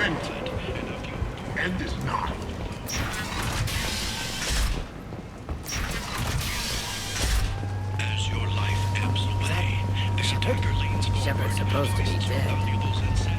repented. End this now. As your life ebbs away, the attacker leans forward. Shepard's supposed to be dead. Valuables and says,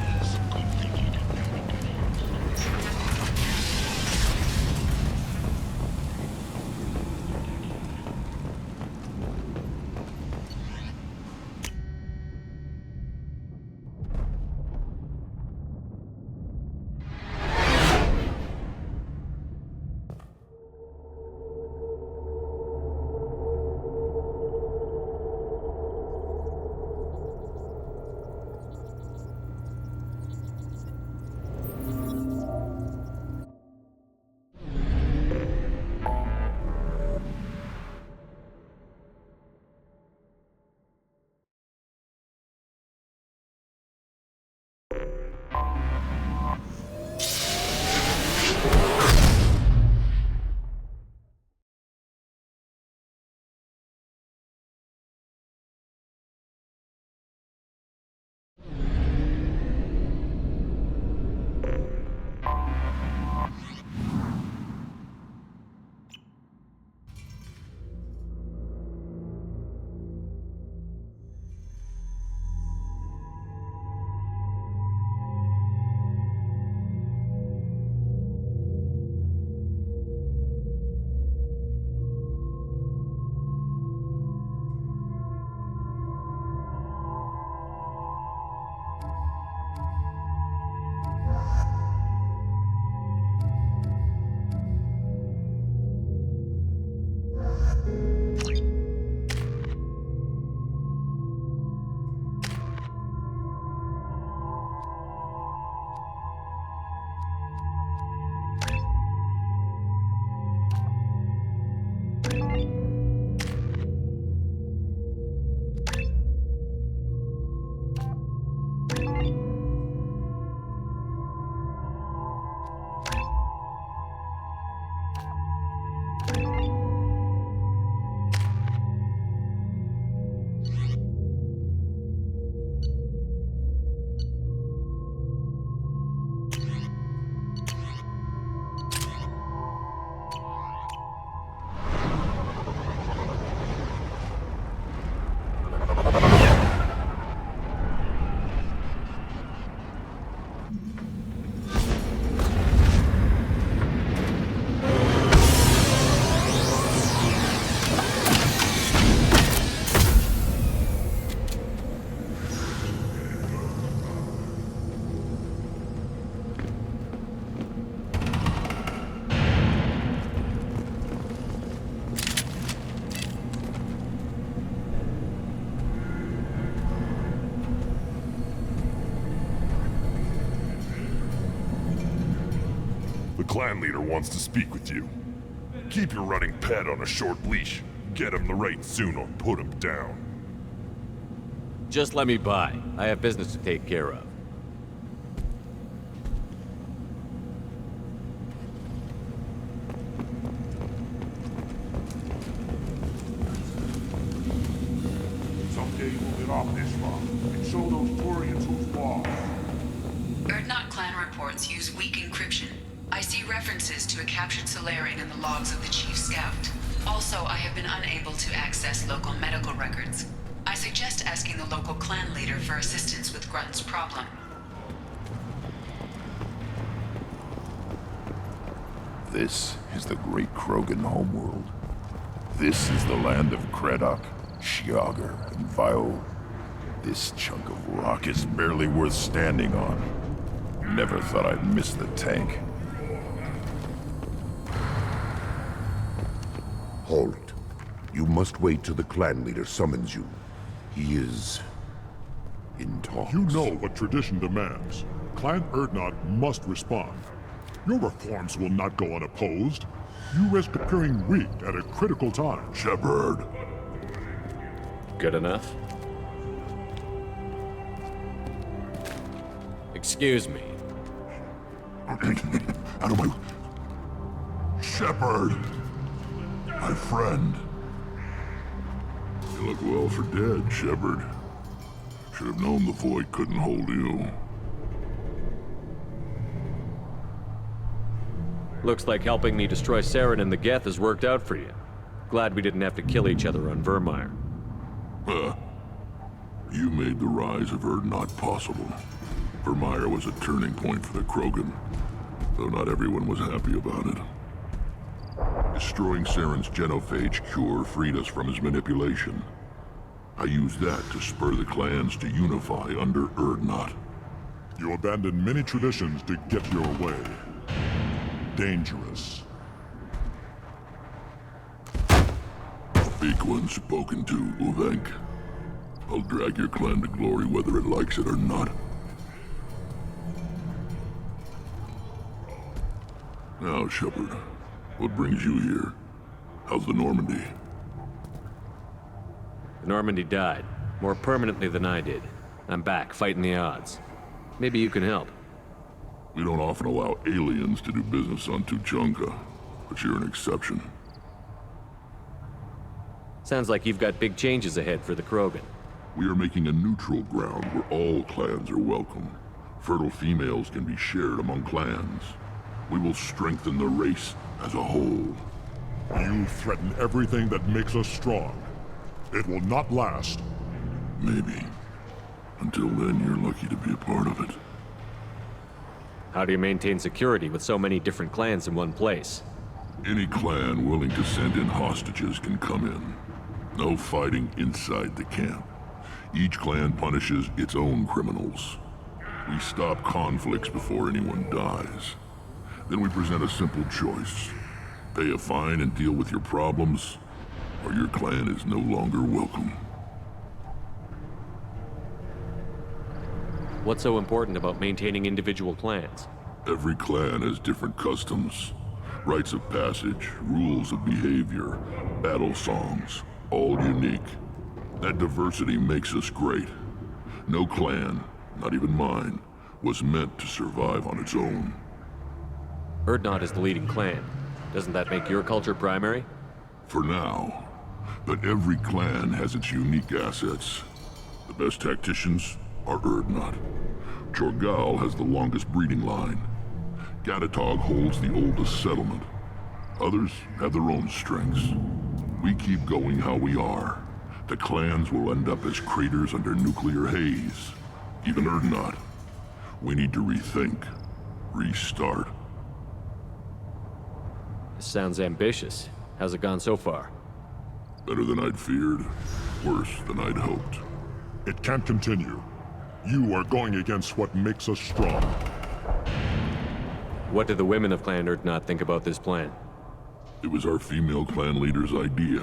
The clan leader wants to speak with you. Keep your running pet on a short leash. Get him the right soon or put him down. Just let me by. I have business to take care of. Someday we'll get off this rock and show those Turians who's boss. Erdnot clan reports use weak encryption. I see references to a captured Solarian in the logs of the Chief Scout. Also, I have been unable to access local medical records. I suggest asking the local clan leader for assistance with Grunt's problem. This is the great Krogan homeworld. This is the land of Kredok, Shiagar, and Vio. This chunk of rock is barely worth standing on. Never thought I'd miss the tank. Halt. You must wait till the clan leader summons you. He is in talks. You know what tradition demands. Clan Erdnot must respond. Your reforms will not go unopposed. You risk appearing weak at a critical time. Shepard. Good enough? Excuse me. Out of my... Shepard. My friend. You look well for dead, Shepard. Should have known the Void couldn't hold you. Looks like helping me destroy Saren and the Geth has worked out for you. Glad we didn't have to kill each other on Vermeer. You made the rise of Erdnot possible. Vermeer was a turning point for the Krogan, though not everyone was happy about it. Destroying Saren's genophage cure freed us from his manipulation. I used that to spur the clans to unify under Erdnot. You abandoned many traditions to get your way. Dangerous. Big one spoken to, Uvenk. I'll drag your clan to glory whether it likes it or not. Now, Shepard, what brings you here? How's the Normandy? The Normandy died, more permanently than I did. I'm back, fighting the odds. Maybe you can help. We don't often allow aliens to do business on Tuchanka, but you're an exception. Sounds like you've got big changes ahead for the Krogan. We are making a neutral ground where all clans are welcome. Fertile females can be shared among clans. We will strengthen the race as a whole. You threaten everything that makes us strong. It will not last. Maybe. Until then, you're lucky to be a part of it. How do you maintain security with so many different clans in one place? Any clan willing to send in hostages can come in. No fighting inside the camp. Each clan punishes its own criminals. We stop conflicts before anyone dies. Then we present a simple choice. Pay a fine and deal with your problems, or your clan is no longer welcome. What's so important about maintaining individual clans? Every clan has different customs, rites of passage, rules of behavior, battle songs, all unique. That diversity makes us great. No clan, not even mine, was meant to survive on its own. Erdnot is the leading clan. Doesn't that make your culture primary? For now. But every clan has its unique assets. The best tacticians are Erdnot. Chorgal has the longest breeding line. Gatatog holds the oldest settlement. Others have their own strengths. We keep going how we are. The clans will end up as craters under nuclear haze. Even Erdnot. We need to rethink. Restart. This sounds ambitious. How's it gone so far? Better than I'd feared. Worse than I'd hoped. It can't continue. You are going against what makes us strong. What do the women of Clan Erdnot think about this plan? It was our female clan leader's idea.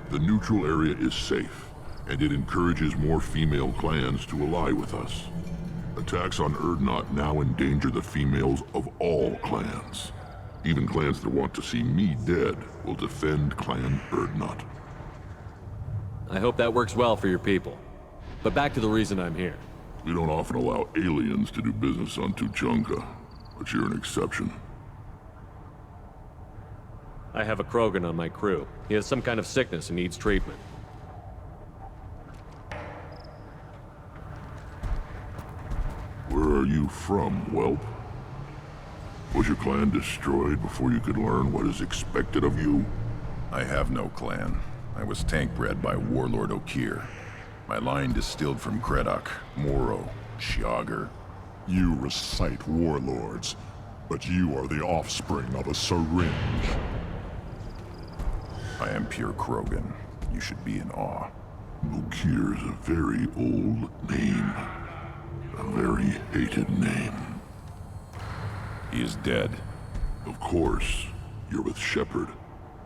The neutral area is safe, and it encourages more female clans to ally with us. Attacks on Erdnot now endanger the females of all clans. Even clans that want to see me dead will defend Clan Erdnot. I hope that works well for your people. But back to the reason I'm here. We don't often allow aliens to do business on Tuchanka, but you're an exception. I have a Krogan on my crew. He has some kind of sickness and needs treatment. Where are you from, whelp? Was your clan destroyed before you could learn what is expected of you? I have no clan. I was tank bred by Warlord Okir. My line distilled from Kredok, Moro, Shiagar. You recite warlords, but you are the offspring of a syringe. I am pure Krogan. You should be in awe. Okir is a very old name. A very hated name. He is dead. Of course. You're with Shepard.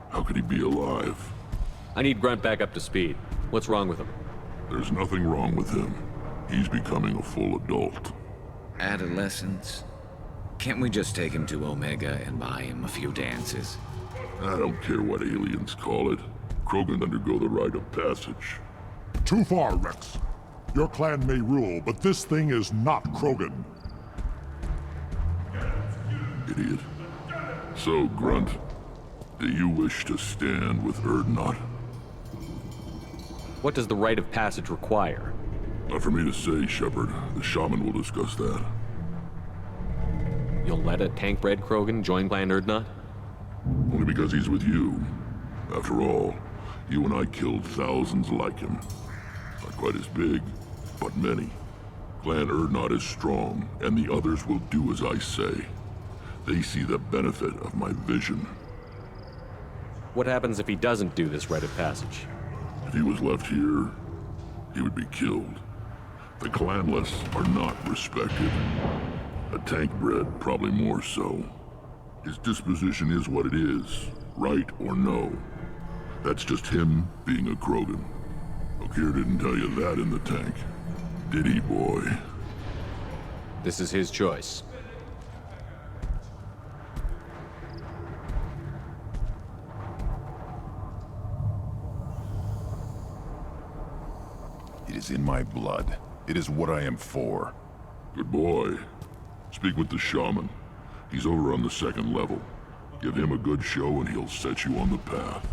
How could he be alive? I need Grunt back up to speed. What's wrong with him? There's nothing wrong with him. He's becoming a full adult. Adolescence? Can't we just take him to Omega and buy him a few dances? I don't care what aliens call it. Krogan undergo the rite of passage. Too far, Rex. Your clan may rule, but this thing is not Krogan. Idiot. So, Grunt, do you wish to stand with Erdnot? What does the rite of passage require? Not for me to say, Shepard. The shaman will discuss that. You'll let a tank-bred Krogan join Clan Urdnot? Only because he's with you. After all, you and I killed thousands like him. Not quite as big, but many. Clan Urdnot is strong, and the others will do as I say. They see the benefit of my vision. What happens if he doesn't do this rite of passage? If he was left here, he would be killed. The clanless are not respected. A tank-bred, probably more so. His disposition is what it is, right or no. That's just him being a Krogan. Okeer didn't tell you that in the tank, did he, boy? This is his choice. It is in my blood. It is what I am for. Good boy. Speak with the shaman. He's over on the second level. Give him a good show and he'll set you on the path.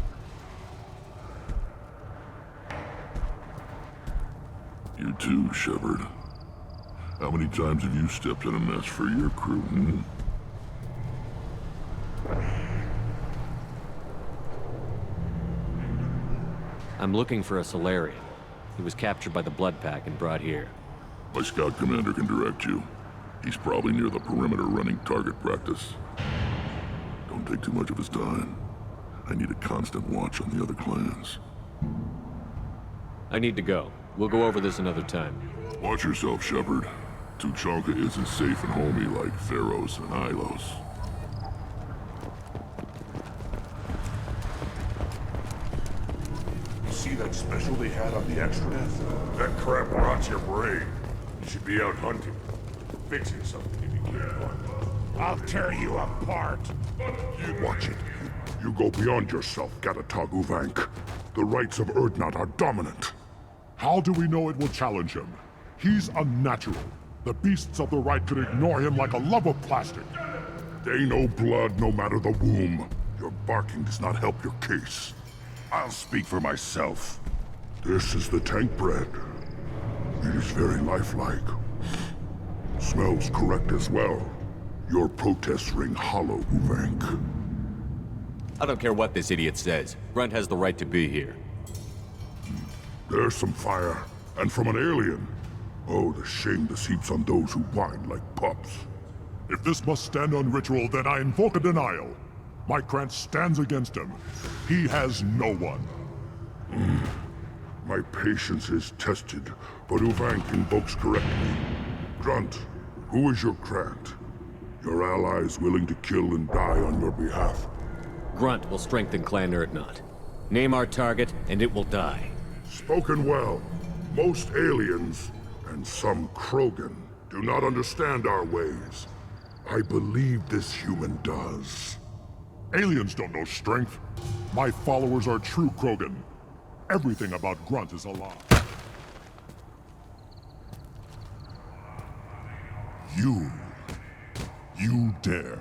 You too, Shepard. How many times have you stepped in a mess for your crew, hmm? I'm looking for a Solarian. He was captured by the Blood Pack and brought here. My scout commander can direct you. He's probably near the perimeter running target practice. Don't take too much of his time. I need a constant watch on the other clans. I need to go. We'll go over this another time. Watch yourself, Shepard. Tuchanka isn't safe and homey like Pharaohs and Ilos. You see that special they had on the extranet? That crap rots your brain. You should be out hunting. Fixing something if you can't. I'll tear you apart. You watch it. You go beyond yourself, Gatatag Uvank. The rights of Urdnot are dominant. How do we know it will challenge him? He's unnatural. The beasts of the right could ignore him like a lump of plastic. They know blood no matter the womb. Your barking does not help your case. I'll speak for myself. This is the tank bread. It is very lifelike. Smells correct as well. Your protests ring hollow, Uvank. I don't care what this idiot says. Grunt has the right to be here. There's some fire, and from an alien. Oh, the shame this heaps on those who whine like pups. If this must stand on ritual, then I invoke a denial. My Krantz stands against him. He has no one. My patience is tested, but Uvank invokes correctly. Grunt, who is your Krant? Your allies willing to kill and die on your behalf? Grunt will strengthen Clan Urdnot. Name our target, and it will die. Spoken well. Most aliens, and some Krogan, do not understand our ways. I believe this human does. Aliens don't know strength. My followers are true Krogan. Everything about Grunt is a lie. You dare.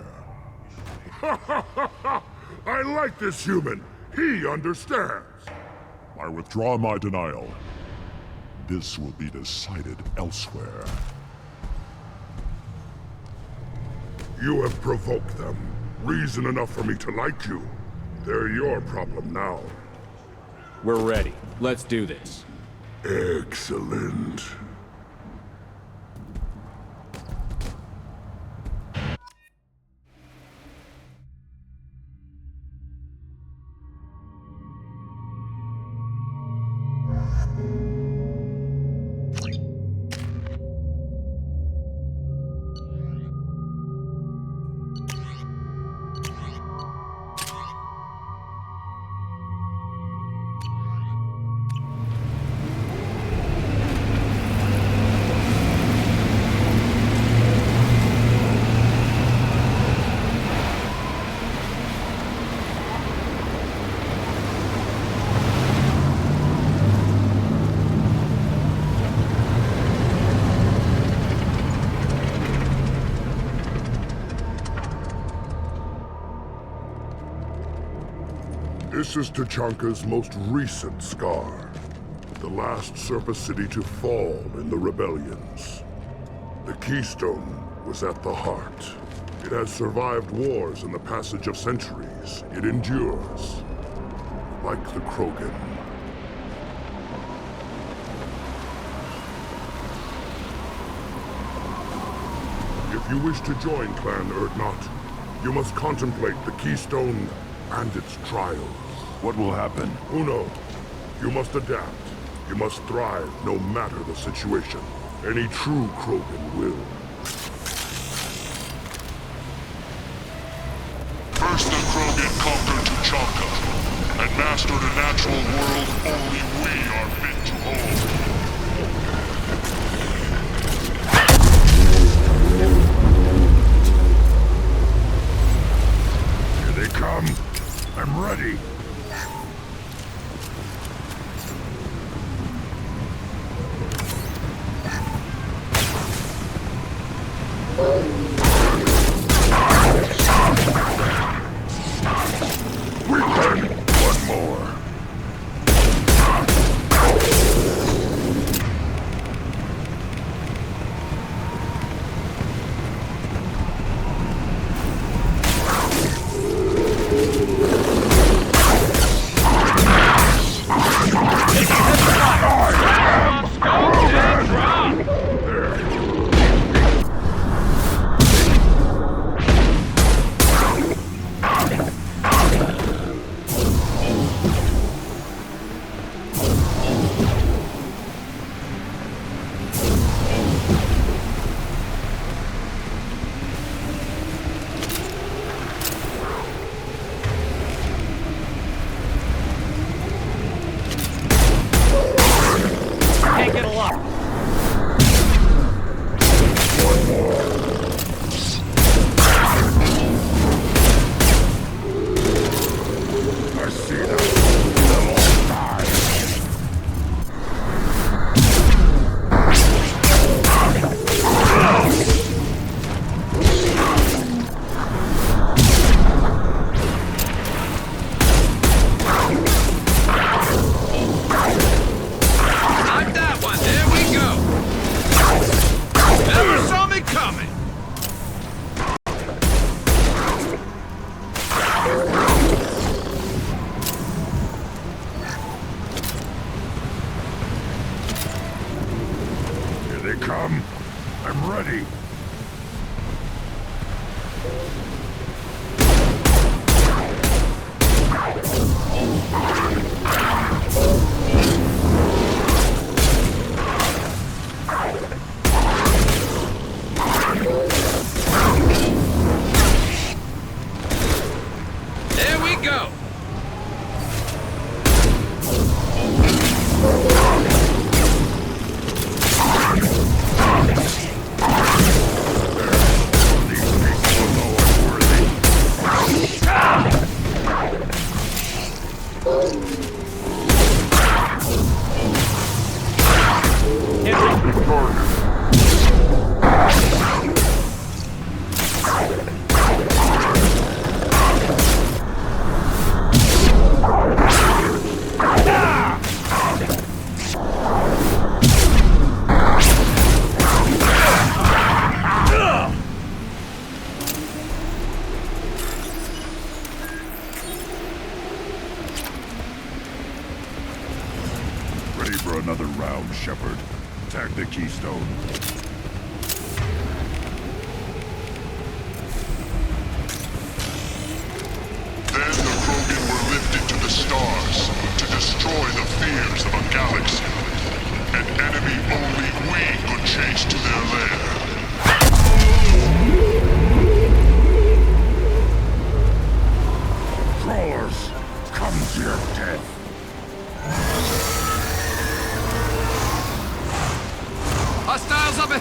I like this human. He understands. I withdraw my denial. This will be decided elsewhere. You have provoked them. Reason enough for me to like you. They're your problem now. We're ready. Let's do this. Excellent. This is Tuchanka's most recent scar. The last surface city to fall in the rebellions. The keystone was at the heart. It has survived wars and the passage of centuries. It endures. Like the Krogan. If you wish to join Clan Urdnot, you must contemplate the Keystone and its trials. What will happen? Who knows? You must adapt. You must thrive no matter the situation. Any true Krogan will. First the Krogan conquered Tuchanka, and mastered a natural world only we are fit to hold. Here they come. I'm ready. One more. Come. I'm ready. There we go. Ready for another round, Shepard. Attack the Keystone. Then the Krogan were lifted to the stars to destroy the fears of a galaxy. An enemy only we could chase to their lair. Crawlers, come to your death. Hostiles up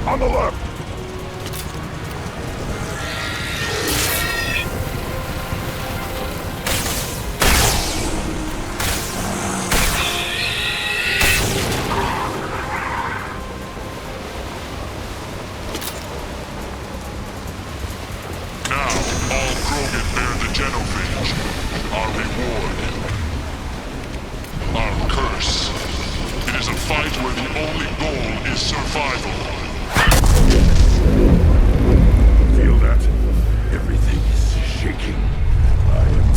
On the left! Now, all Krogan bear the genophage. Our reward. Our curse. It is a fight where the only goal is survival. Feel that? Everything is shaking. I am...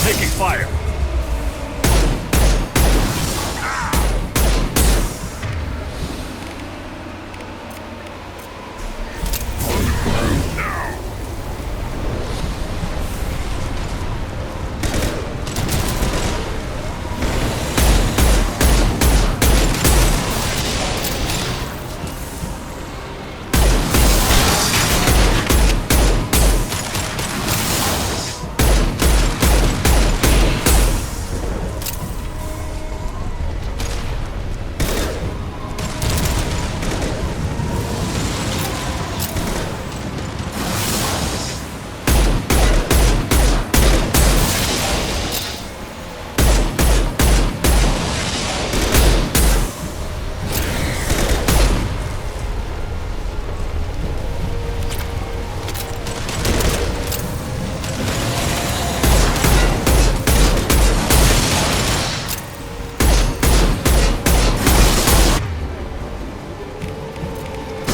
Taking fire.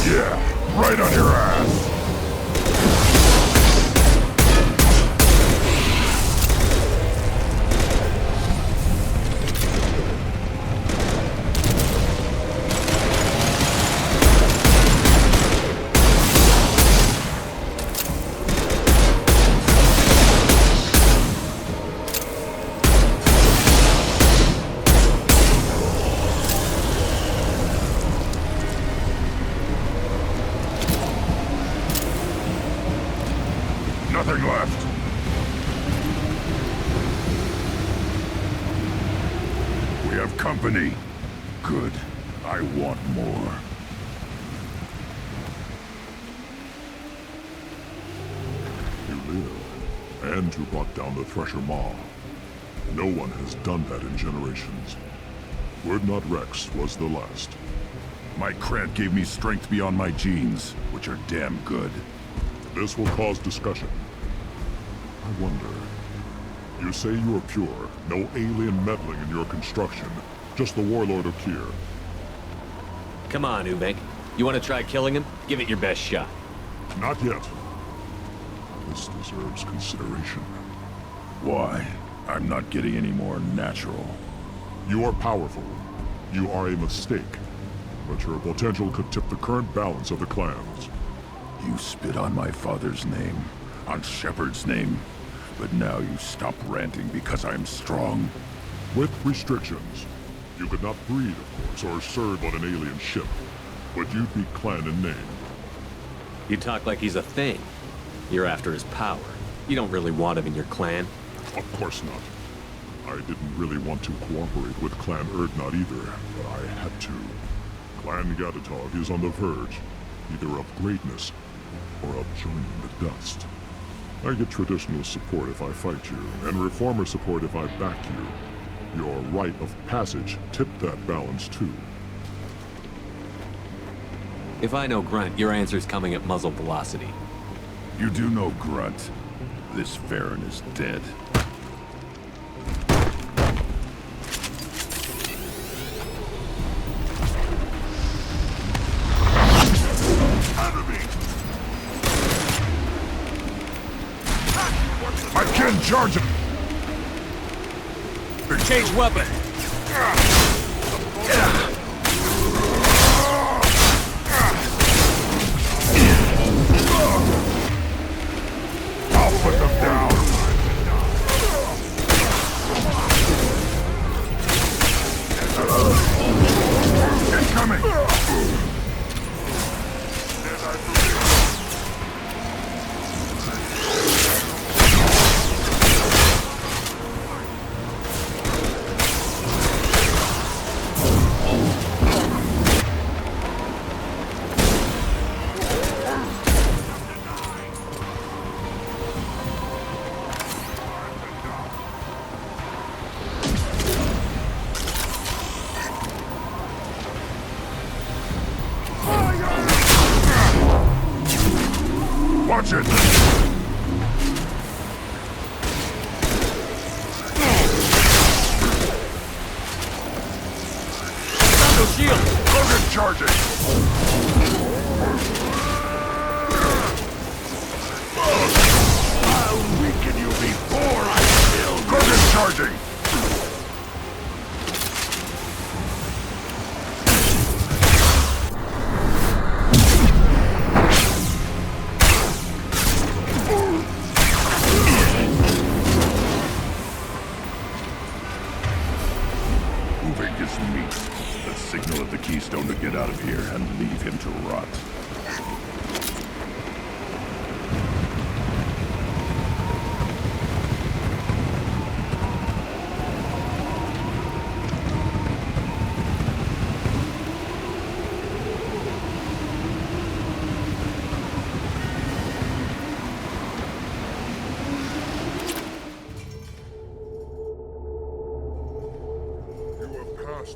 Yeah, right on your ass! nothing left. We have company. Good. I want more. You live, and you brought down the Thresher Maw. No one has done that in generations. Urdnot Rex was the last. My Krant gave me strength beyond my genes, which are damn good. This will cause discussion. I wonder... You say you are pure, no alien meddling in your construction, just the Warlord Okier. Come on, Ubek. You want to try killing him? Give it your best shot. Not yet. This deserves consideration. Why? I'm not getting any more natural. You are powerful. You are a mistake. But your potential could tip the current balance of the clans. You spit on my father's name, on Shepard's name, but now you stop ranting because I'm strong. With restrictions. You could not breed, of course, or serve on an alien ship. But you'd be clan in name. You talk like he's a thing. You're after his power. You don't really want him in your clan. Of course not. I didn't really want to cooperate with Clan Urdnot either, but I had to. Clan Gatatog is on the verge, either of greatness or of joining the dust. I get traditional support if I fight you, and reformer support if I back you. Your rite of passage tipped that balance too. If I know Grunt, your answer's coming at muzzle velocity. You do know Grunt. This Farron is dead. I can't charge him! Change weapon! I'll put them down! Incoming! Watch it! Thunder shield! Logan charging! I'll weaken you before I kill you! Logan charging! Signal at the Keystone to get out of here and leave him to rot.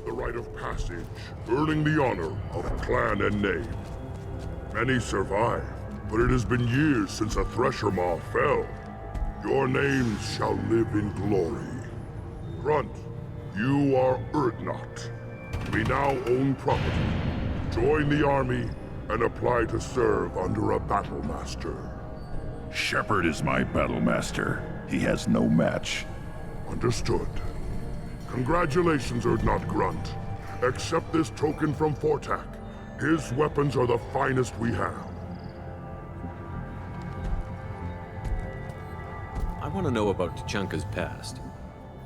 The rite of passage, earning the honor of clan and name. Many survive, but it has been years since a Thresher Maw fell. Your names shall live in glory. Grunt, you are Urdnot. We now own property. Join the army and apply to serve under a battle master. Shepard is my battle master. He has no match. Understood. Congratulations, Urdnot Grunt. Accept this token from Fortak. His weapons are the finest we have. I want to know about Tuchanka's past.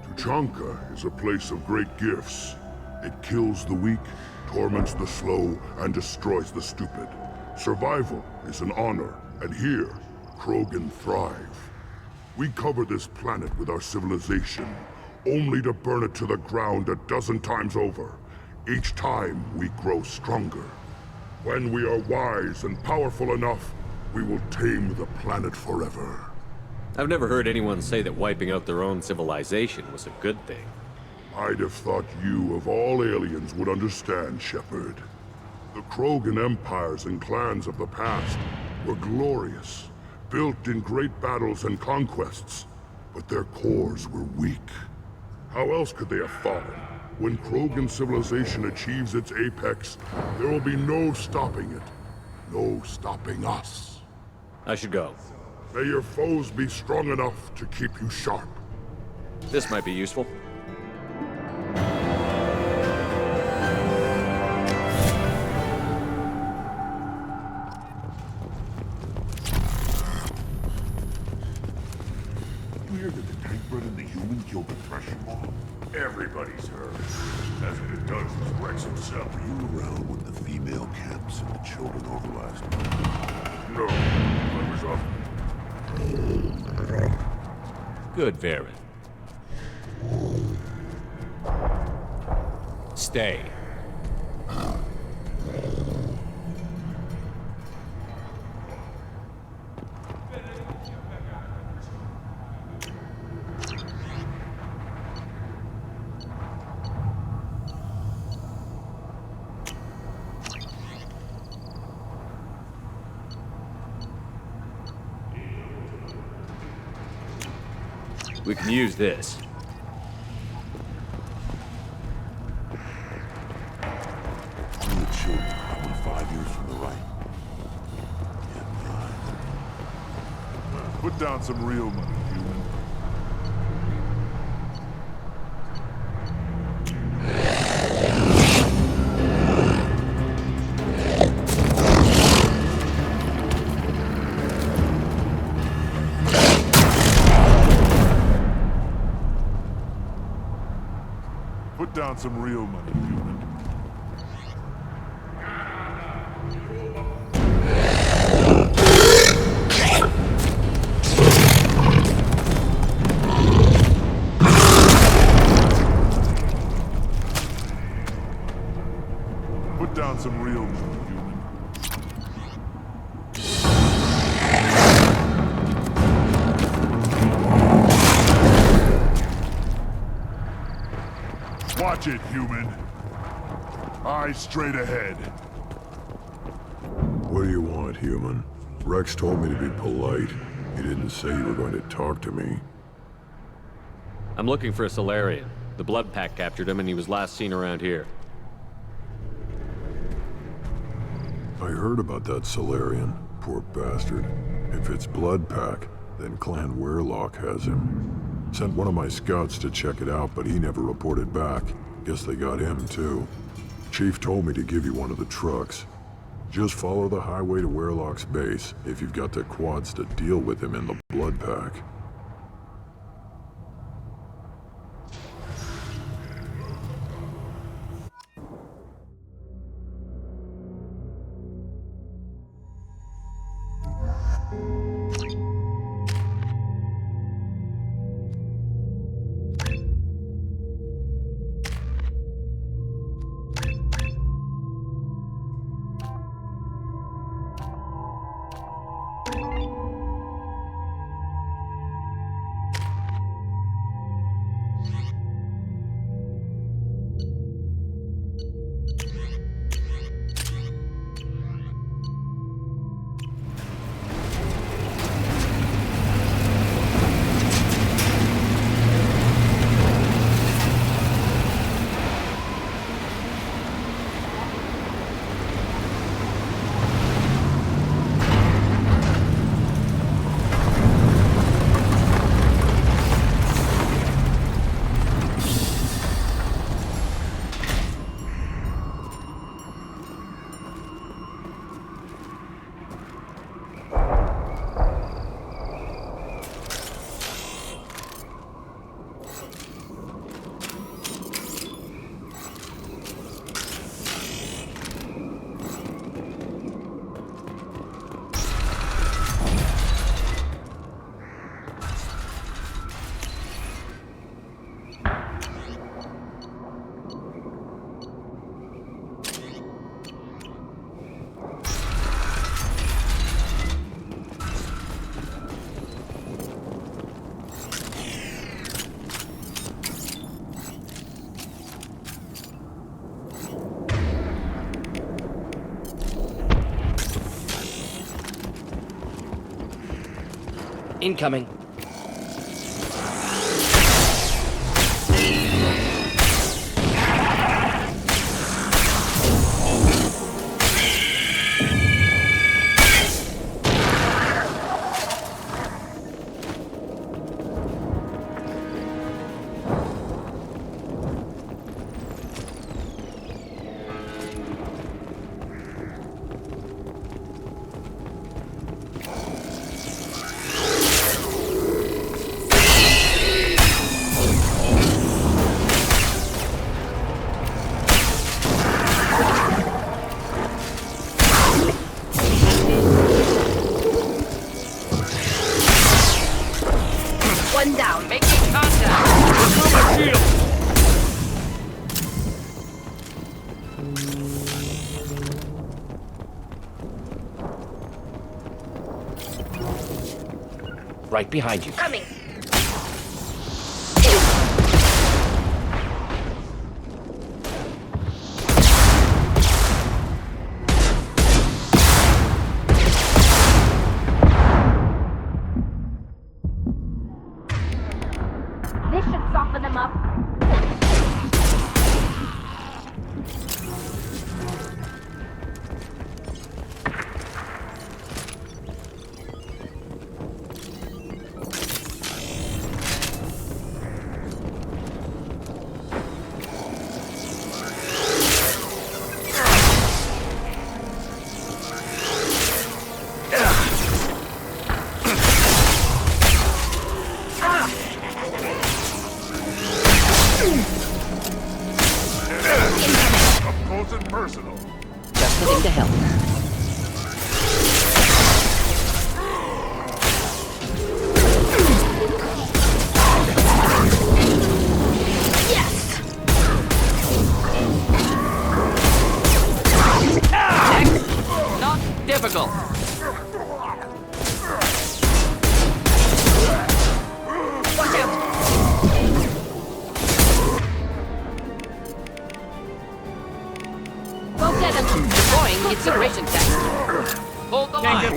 Tuchanka is a place of great gifts. It kills the weak, torments the slow, and destroys the stupid. Survival is an honor, and here, Krogan thrive. We cover this planet with our civilization, only to burn it to the ground a dozen times over. Each time, we grow stronger. When we are wise and powerful enough, we will tame the planet forever. I've never heard anyone say that wiping out their own civilization was a good thing. I'd have thought you, of all aliens, would understand, Shepard. The Krogan empires and clans of the past were glorious, built in great battles and conquests, but their cores were weak. How else could they have fallen? When Krogan civilization achieves its apex, there will be no stopping it. No stopping us. I should go. May your foes be strong enough to keep you sharp. This might be useful. You hear that the tank bred and the human killed the thresher mob? Everybody's heard. That's what it does is Rex himself. Were you around when the female camps and the children overlast? No, I was up. Good, Varen. Stay. We can use this. One of the children, probably 5 years from the right. Yeah, put down some real money, human. Put down some real money, human. Put down some real money, human. Watch it, human. Eyes straight ahead. What do you want, human? Rex told me to be polite. He didn't say you were going to talk to me. I'm looking for a Solarian. The Blood Pack captured him and he was last seen around here. I heard about that Solarian. Poor bastard. If it's Blood Pack, then Clan Weirlock has him. Sent one of my scouts to check it out, but he never reported back. Guess they got him, too. Chief told me to give you one of the trucks. Just follow the highway to Weirlock's base if you've got the quads to deal with him in the Blood Pack. Incoming. One down. Making contact. Through my shield. Right behind you. Coming. This should soften them up. Up close and personal. Just the thing to help. Yes! Next. Not difficult. Watch out. Go get him! Deploying incineration tank. Hold the line.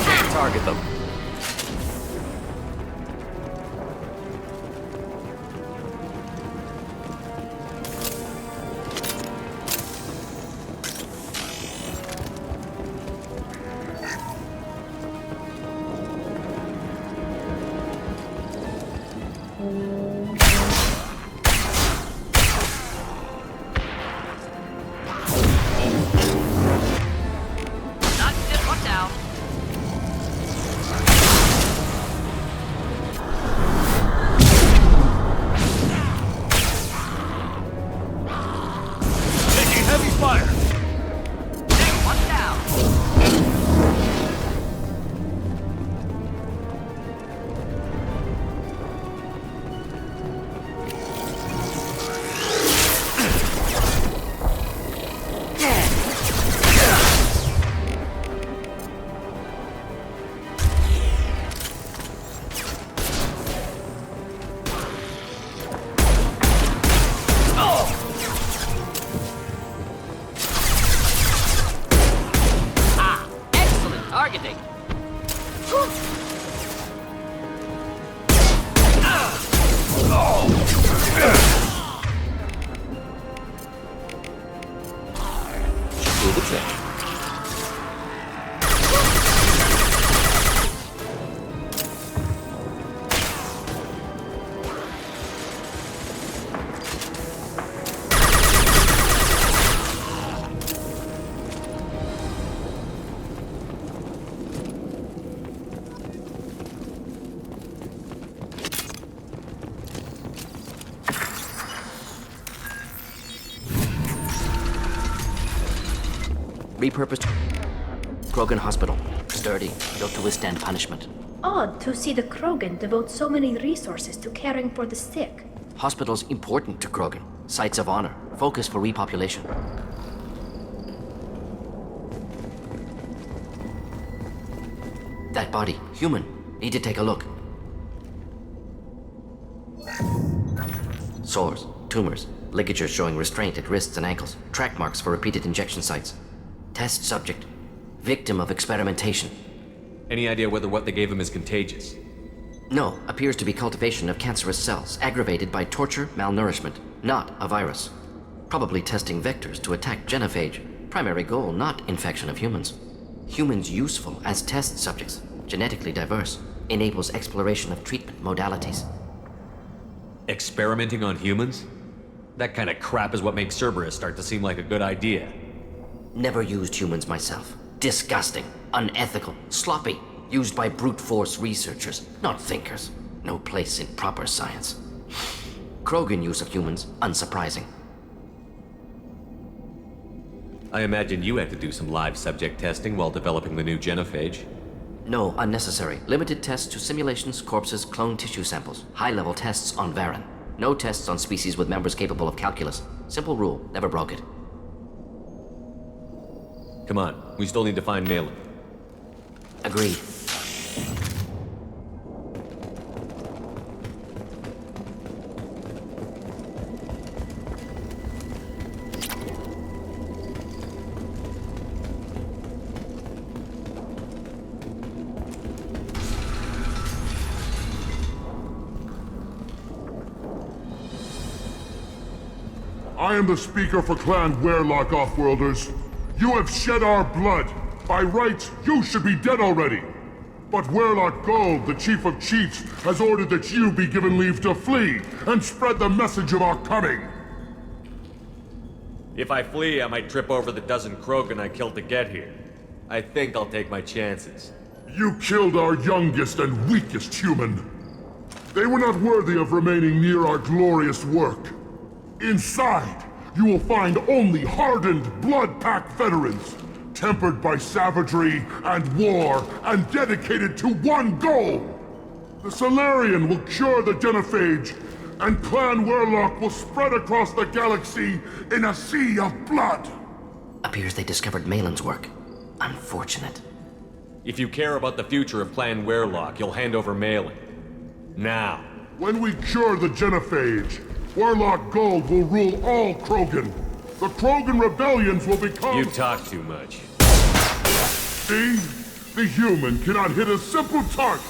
Can't target them. Not this one down. Taking heavy fire. Next one down. Excellent targeting. Do the trick. Repurposed Krogan Hospital. Sturdy, built to withstand punishment. Odd to see the Krogan devote so many resources to caring for the sick. Hospitals important to Krogan. Sites of honor. Focus for repopulation. That body, human. Need to take a look. Sores, tumors, ligatures showing restraint at wrists and ankles. Track marks for repeated injection sites. Test subject. Victim of experimentation. Any idea whether what they gave him is contagious? No, appears to be cultivation of cancerous cells, aggravated by torture, malnourishment, not a virus. Probably testing vectors to attack genophage. Primary goal, not infection of humans. Humans useful as test subjects, genetically diverse, enables exploration of treatment modalities. Experimenting on humans? That kind of crap is what makes Cerberus start to seem like a good idea. Never used humans myself. Disgusting, unethical, sloppy. Used by brute force researchers, not thinkers. No place in proper science. Krogan use of humans, unsurprising. I imagine you had to do some live subject testing while developing the new genophage. No, unnecessary. Limited tests to simulations, corpses, clone tissue samples. High-level tests on Varen. No tests on species with members capable of calculus. Simple rule, never broke it. Come on, we still need to find Malin. Agreed. I am the speaker for Clan Werlock, Offworlders. You have shed our blood. By rights, you should be dead already. But Werlock Gold, the Chief of Chiefs, has ordered that you be given leave to flee and spread the message of our coming. If I flee, I might trip over the dozen Krogan I killed to get here. I think I'll take my chances. You killed our youngest and weakest human. They were not worthy of remaining near our glorious work. Inside, you will find only hardened, blood-packed veterans, tempered by savagery and war, and dedicated to one goal! The Solarian will cure the genophage, and Clan Werlock will spread across the galaxy in a sea of blood! Appears they discovered Malin's work. Unfortunate. If you care about the future of Clan Werlock, you'll hand over Malin. Now. When we cure the genophage, Werlock Gold will rule all Krogan. The Krogan rebellions will become— You talk too much. See? The human cannot hit a simple target.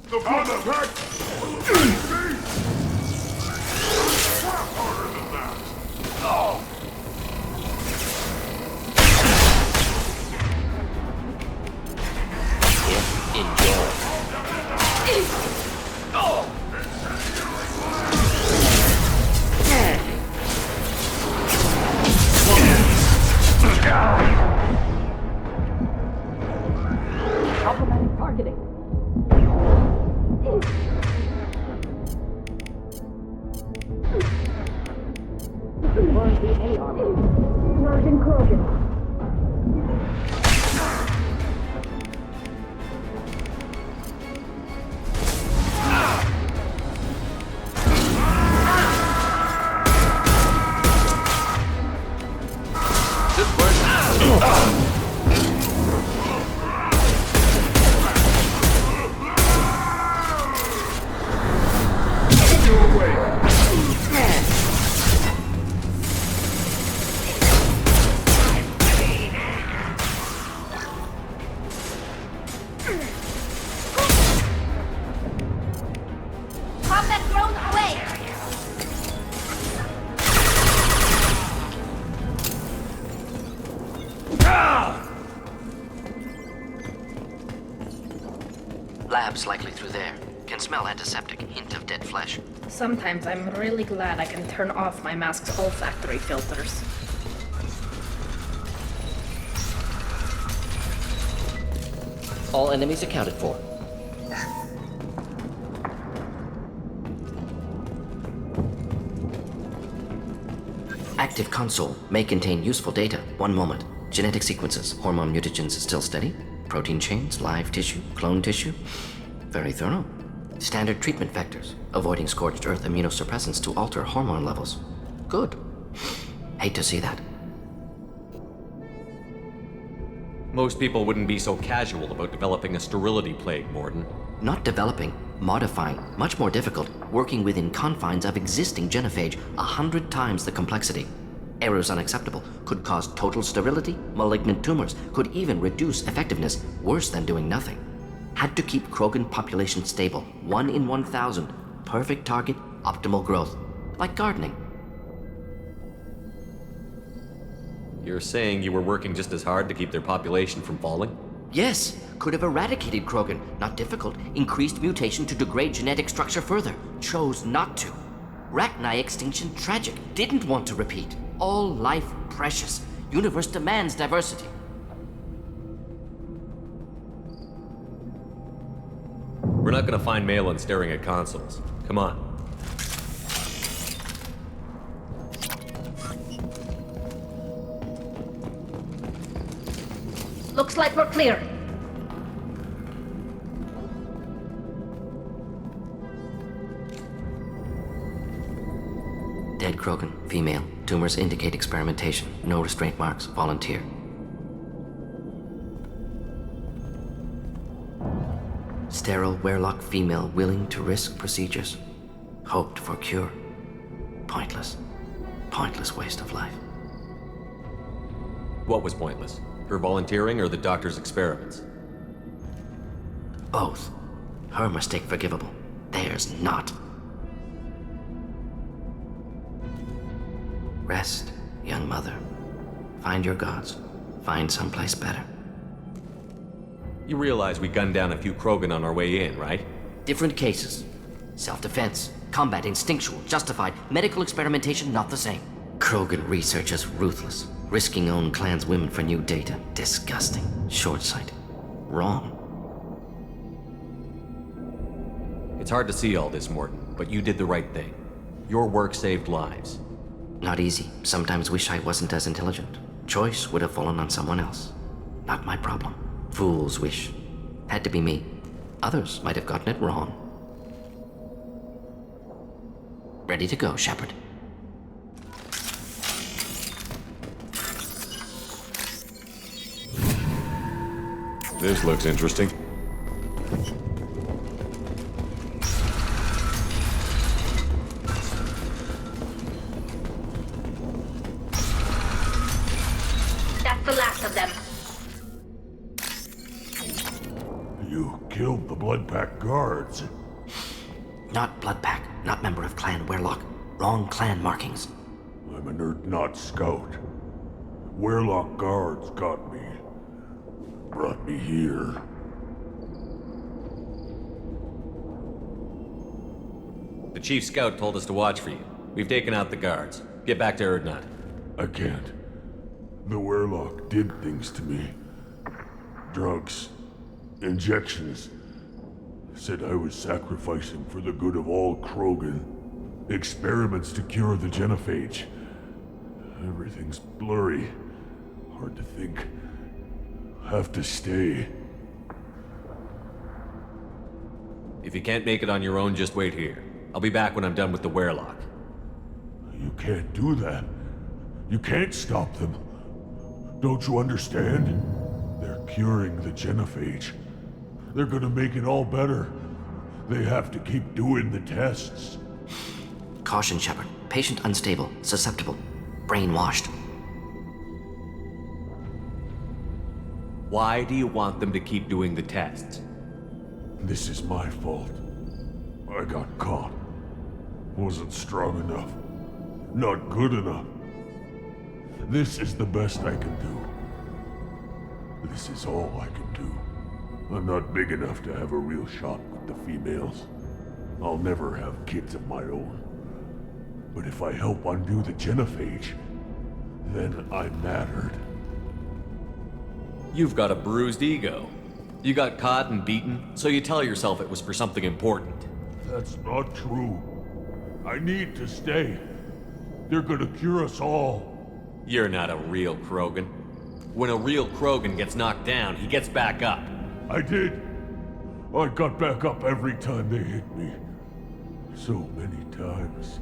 The blood attack! Harder than that. Oh! Enjoy. Oh! Problematic targeting. Burn the A armor. Surgeon Krogan. Lab's likely through there. Can smell antiseptic, hint of dead flesh. Sometimes I'm really glad I can turn off my mask's olfactory filters. All enemies accounted for. Active console may contain useful data. One moment. Genetic sequences. Hormone mutagens still steady. Protein chains, live tissue, clone tissue. Very thorough. Standard treatment vectors. Avoiding scorched earth immunosuppressants to alter hormone levels. Good. Hate to see that. Most people wouldn't be so casual about developing a sterility plague, Morden. Not developing, modifying, much more difficult, working within confines of existing genophage, 100 times the complexity. Errors unacceptable, could cause total sterility, malignant tumors, could even reduce effectiveness, worse than doing nothing. Had to keep Krogan population stable, 1 in 1,000, perfect target, optimal growth, like gardening. You're saying you were working just as hard to keep their population from falling? Yes, could have eradicated Krogan, not difficult, increased mutation to degrade genetic structure further, chose not to. Rachni extinction tragic, didn't want to repeat. All life precious, universe demands diversity. We're not gonna find Malin staring at consoles. Come on. Looks like we're clear. Dead Krogan, female. Tumors indicate experimentation. No restraint marks. Volunteer. Sterile Werelock female willing to risk procedures. Hoped for cure. Pointless. Pointless waste of life. What was pointless? Her volunteering or the doctor's experiments? Both. Her mistake forgivable. Theirs not. Rest, young mother. Find your gods. Find someplace better. You realize we gunned down a few Krogan on our way in, right? Different cases. Self-defense, combat instinctual, justified, medical experimentation not the same. Krogan researchers ruthless, risking own clan's women for new data. Disgusting. Short-sighted. Wrong. It's hard to see all this, Morton, but you did the right thing. Your work saved lives. Not easy. Sometimes wish I wasn't as intelligent. Choice would have fallen on someone else. Not my problem. Fool's wish. Had to be me. Others might have gotten it wrong. Ready to go, Shepard. This looks interesting. That's the last of them. You killed the Bloodpack guards. Not Bloodpack, not member of Clan Werelock. Wrong clan markings. I'm a nerd, not scout. Werelock guards got me. Brought me here. The Chief Scout told us to watch for you. We've taken out the guards. Get back to Erdnot. I can't. The Werelock did things to me. Drugs. Injections. Said I was sacrificing for the good of all Krogan. Experiments to cure the genophage. Everything's blurry. Hard to think. Have to stay. If you can't make it on your own, just wait here. I'll be back when I'm done with the Werelock. You can't do that. You can't stop them. Don't you understand? They're curing the genophage. They're gonna make it all better. They have to keep doing the tests. Caution, Shepard. Patient unstable, susceptible, brainwashed. Why do you want them to keep doing the tests? This is my fault. I got caught. Wasn't strong enough. Not good enough. This is the best I can do. This is all I can do. I'm not big enough to have a real shot with the females. I'll never have kids of my own. But if I help undo the genophage, then I mattered. You've got a bruised ego. You got caught and beaten, so you tell yourself it was for something important. That's not true. I need to stay. They're gonna cure us all. You're not a real Krogan. When a real Krogan gets knocked down, he gets back up. I did. I got back up every time they hit me. So many times.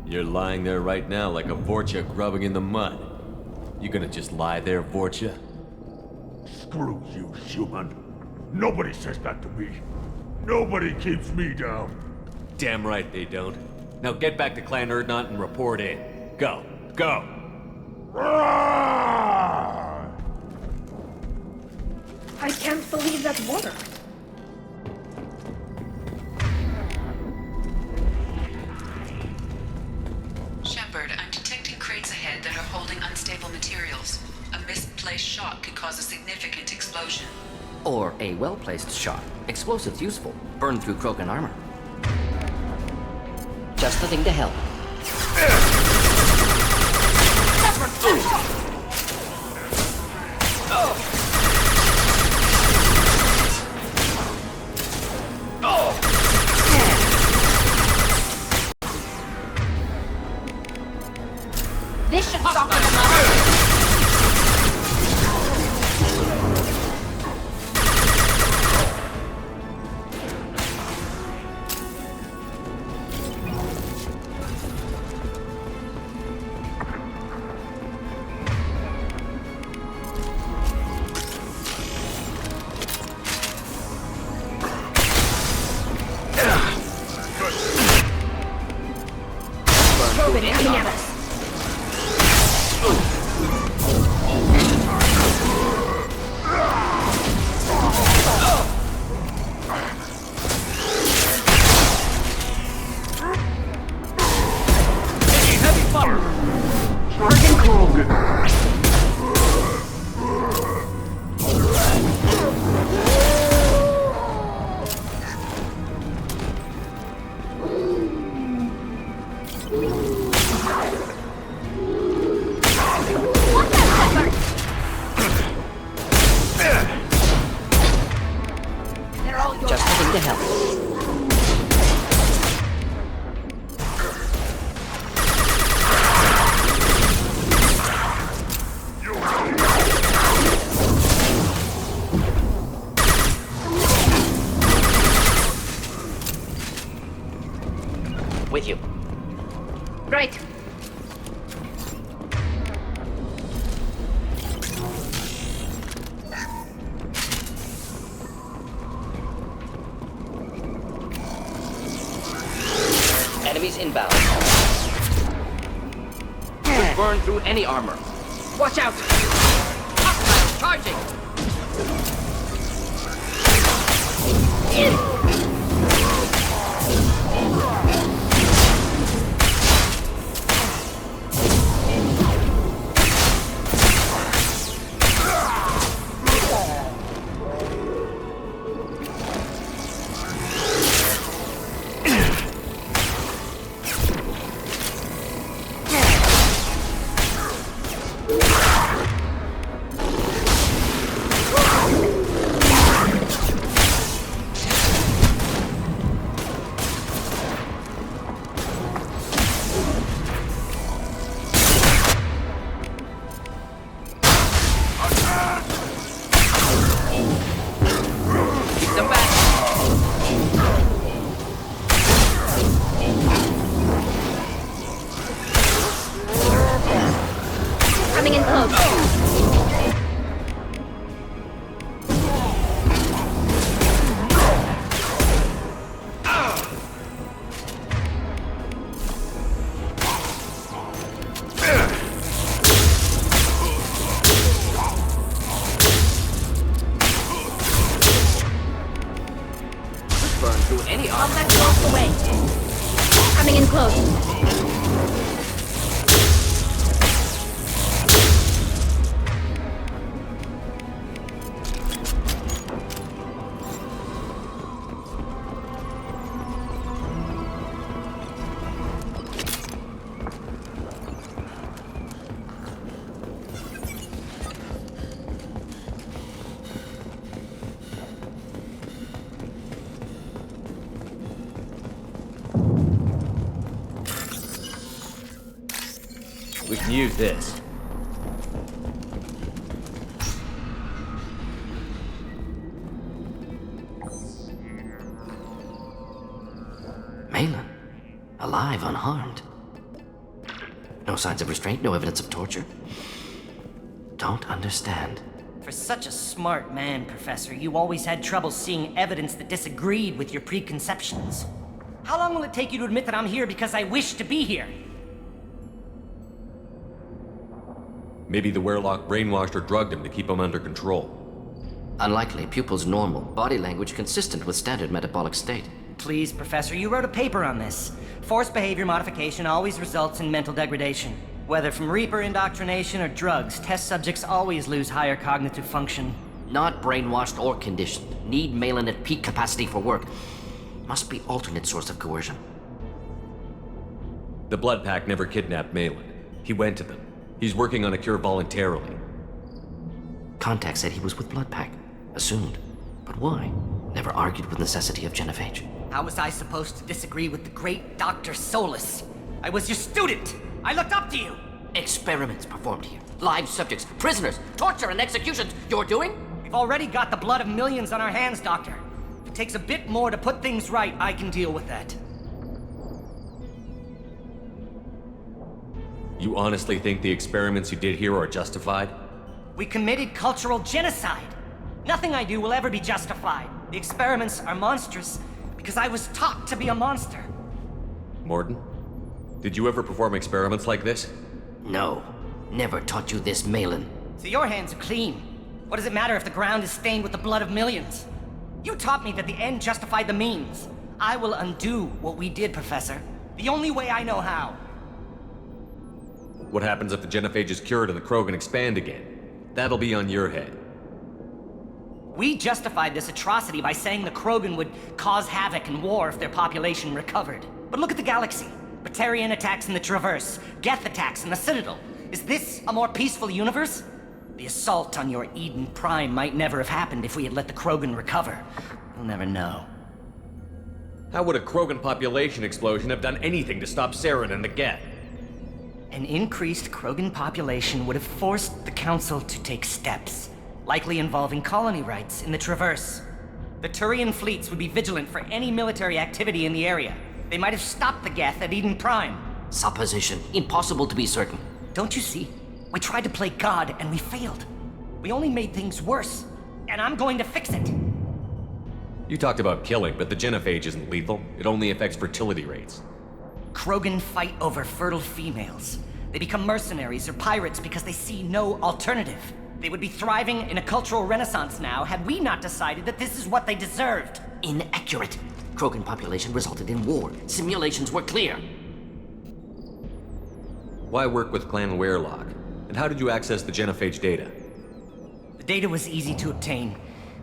You're lying there right now like a Vorcha grubbing in the mud. You gonna just lie there, Vorcha? screws you, human. Nobody says that to me. Nobody keeps me down. Damn right they don't. Now get back to Clan Erdnot and report in. Go. Go! I can't believe that worked. Shepard, I'm detecting crates ahead that are holding unstable materials. A misplaced shot could cause a significant explosion. Or a well-placed shot. Explosives useful. Burn through Krogan armor. Just the thing to help. This should stop them. Krogan coming at us. Just the thing to help. With you. Right. Enemies inbound. Could burn through any armor. Watch out! Hostiles charging! Coming in close. Burn through any armor. Let's walk away. Coming in close. We can use this. Malin, alive, unharmed. No signs of restraint, no evidence of torture. Don't understand. For such a smart man, Professor, you always had trouble seeing evidence that disagreed with your preconceptions. How long will it take you to admit that I'm here because I wish to be here? Maybe the Werelock brainwashed or drugged him to keep him under control. Unlikely. Pupil's normal. Body language consistent with standard metabolic state. Please, Professor, you wrote a paper on this. Forced behavior modification always results in mental degradation. Whether from Reaper indoctrination or drugs, test subjects always lose higher cognitive function. Not brainwashed or conditioned. Need Malin at peak capacity for work. Must be alternate source of coercion. The Blood Pack never kidnapped Malin. He went to them. He's working on a cure voluntarily. Contact said he was with Blood Pack. Assumed. But why? Never argued with necessity of genophage. How was I supposed to disagree with the great Dr. Solus? I was your student! I looked up to you! Experiments performed here. Live subjects, prisoners, torture and executions. You're doing? We've already got the blood of millions on our hands, Doctor. If it takes a bit more to put things right, I can deal with that. You honestly think the experiments you did here are justified? We committed cultural genocide. Nothing I do will ever be justified. The experiments are monstrous because I was taught to be a monster. Morden? Did you ever perform experiments like this? No. Never taught you this, Malin. So your hands are clean. What does it matter if the ground is stained with the blood of millions? You taught me that the end justified the means. I will undo what we did, Professor. The only way I know how. What happens if the genophage is cured and the Krogan expand again? That'll be on your head. We justified this atrocity by saying the Krogan would cause havoc and war if their population recovered. But look at the galaxy. Batarian attacks in the Traverse, Geth attacks in the Citadel. Is this a more peaceful universe? The assault on your Eden Prime might never have happened if we had let the Krogan recover. We'll never know. How would a Krogan population explosion have done anything to stop Saren and the Geth? An increased Krogan population would have forced the Council to take steps, likely involving colony rights in the Traverse. The Turian fleets would be vigilant for any military activity in the area. They might have stopped the Geth at Eden Prime. Supposition. Impossible to be certain. Don't you see? We tried to play God and we failed. We only made things worse, and I'm going to fix it. You talked about killing, but the genophage isn't lethal. It only affects fertility rates. Krogan fight over fertile females. They become mercenaries or pirates because they see no alternative. They would be thriving in a cultural renaissance now had we not decided that this is what they deserved. Inaccurate. Krogan population resulted in war. Simulations were clear. Why work with Clan Werelock? And how did you access the genophage data? The data was easy to obtain.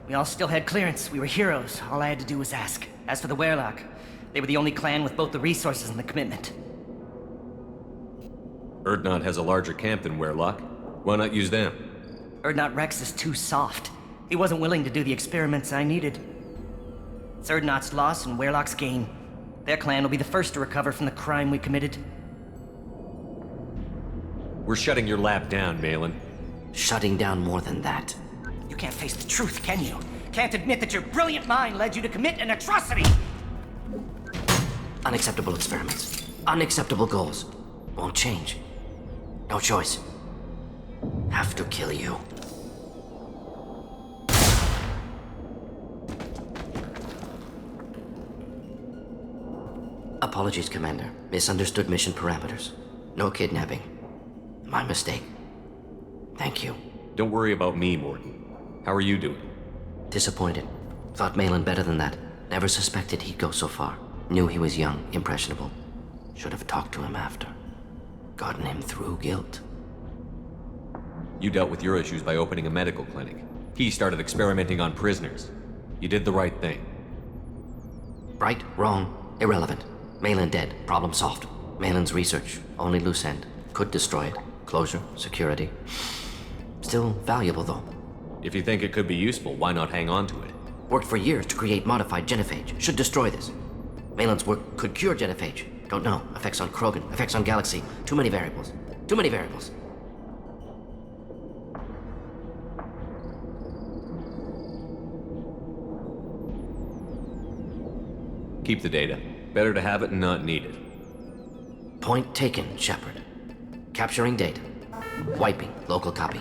We all still had clearance. We were heroes. All I had to do was ask. As for the Werelock, they were the only clan with both the resources and the commitment. Urdnot has a larger camp than Werelock. Why not use them? Urdnot Rex is too soft. He wasn't willing to do the experiments I needed. It's Urdnot's loss and Werelock's gain. Their clan will be the first to recover from the crime we committed. We're shutting your lab down, Malin. Shutting down more than that. You can't face the truth, can you? Can't admit that your brilliant mind led you to commit an atrocity! Unacceptable experiments. Unacceptable goals. Won't change. No choice. Have to kill you. Apologies, Commander. Misunderstood mission parameters. No kidnapping. My mistake. Thank you. Don't worry about me, Morden. How are you doing? Disappointed. Thought Malin better than that. Never suspected he'd go so far. Knew he was young, impressionable. Should have talked to him after. Gotten him through guilt. You dealt with your issues by opening a medical clinic. He started experimenting on prisoners. You did the right thing. Right, wrong, irrelevant. Malin dead, problem solved. Malin's research, only loose end. Could destroy it. Closure, security. Still valuable, though. If you think it could be useful, why not hang on to it? Worked for years to create modified genophage. Should destroy this. Malin's work could cure genophage. Don't know. Effects on Krogan, effects on Galaxy. Too many variables. Too many variables. Keep the data. Better to have it and not need it. Point taken, Shepard. Capturing data. Wiping local copy.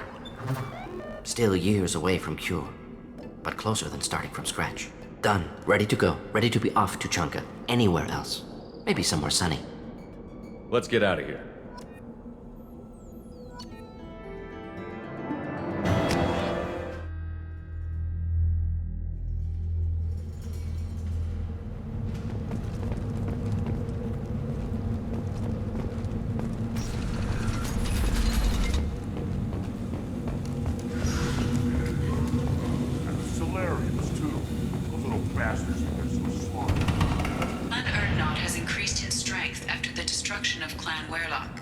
Still years away from cure. But closer than starting from scratch. Done. Ready to go. Ready to be off Tuchanka. Anywhere else. Maybe somewhere sunny. Let's get out of here. Solarians, too. Those little bastards think they're so smart. Clan Erdnot has increased in strength after the destruction of Clan Werlock.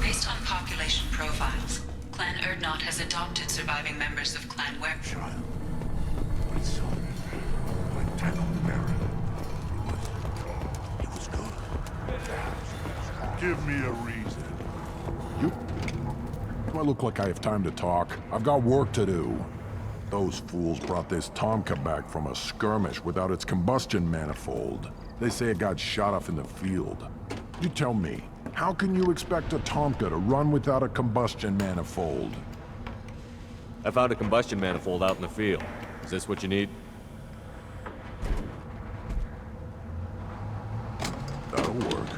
Based on population profiles, Clan Erdnot has adopted surviving members of Clan Werlock. Child. But it's so... I tackled the Baron. It was good. Give me a reason. Do I look like I have time to talk? I've got work to do. Those fools brought this Tuchanka back from a skirmish without its combustion manifold. They say it got shot off in the field. You tell me, how can you expect a Tuchanka to run without a combustion manifold? I found a combustion manifold out in the field. Is this what you need? That'll work.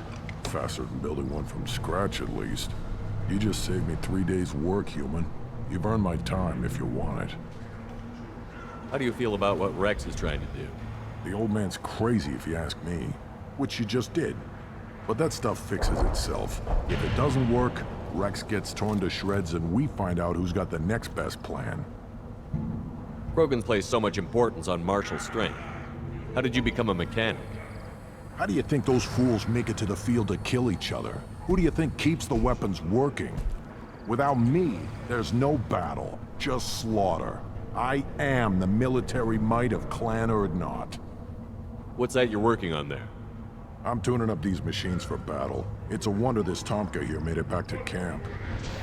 Faster than building one from scratch, at least. You just saved me 3 days' work, human. You've earned my time if you want it. How do you feel about what Rex is trying to do? The old man's crazy, if you ask me. Which you just did. But that stuff fixes itself. If it doesn't work, Rex gets torn to shreds and we find out who's got the next best plan. Krogan placed so much importance on martial strength. How did you become a mechanic? How do you think those fools make it to the field to kill each other? Who do you think keeps the weapons working? Without me, there's no battle, just slaughter. I am the military might of Clan Erdnot. What's that you're working on there? I'm tuning up these machines for battle. It's a wonder this Tuchanka here made it back to camp.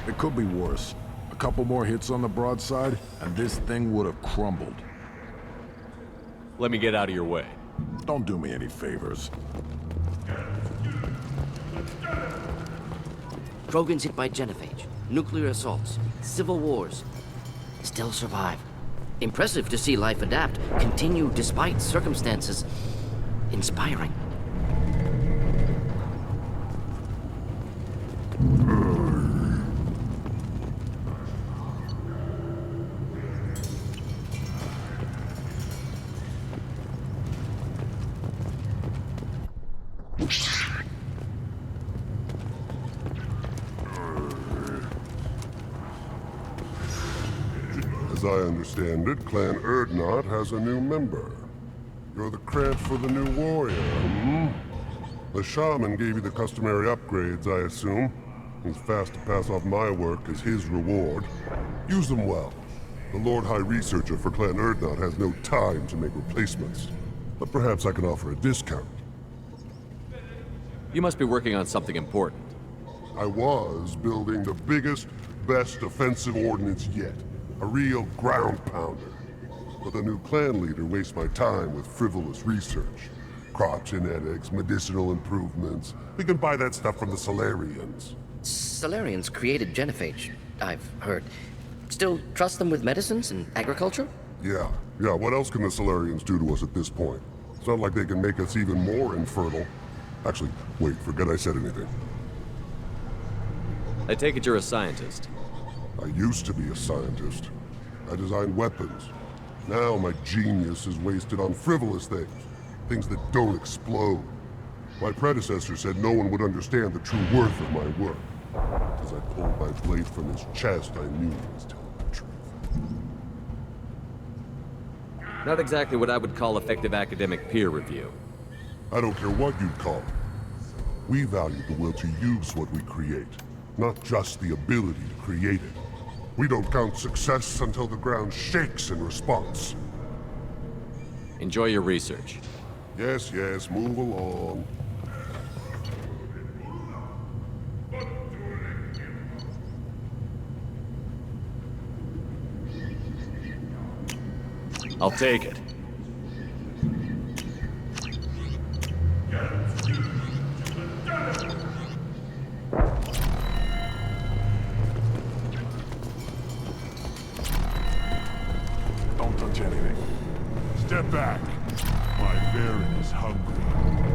It could be worse. A couple more hits on the broadside, and this thing would have crumbled. Let me get out of your way. Don't do me any favors. Krogans hit by genophage, nuclear assaults, civil wars. Still survive. Impressive to see life adapt, continue despite circumstances. Inspiring. As I understand it, Clan Erdnot has a new member. You're the cramp for the new warrior, hmm? The shaman gave you the customary upgrades, I assume. He's fast to pass off my work as his reward. Use them well. The Lord High Researcher for Clan Erdnot has no time to make replacements. But perhaps I can offer a discount. You must be working on something important. I was building the biggest, best offensive ordnance yet. A real ground pounder. But the new clan leader wastes my time with frivolous research. Crop genetics, medicinal improvements. We can buy that stuff from the Solarians. Solarians created genophage, I've heard. Still trust them with medicines and agriculture? Yeah. What else can the Solarians do to us at this point? It's not like they can make us even more infertile. Actually, wait, forget I said anything. I take it you're a scientist. I used to be a scientist. I designed weapons. Now my genius is wasted on frivolous things. Things that don't explode. My predecessor said no one would understand the true worth of my work. As I pulled my blade from his chest, I knew he was telling the truth. Not exactly what I would call effective academic peer review. I don't care what you'd call it. We value the will to use what we create, not just the ability to create it. We don't count success until the ground shakes in response. Enjoy your research. Yes, move along. I'll take it. anything. Step back. My baron is hungry.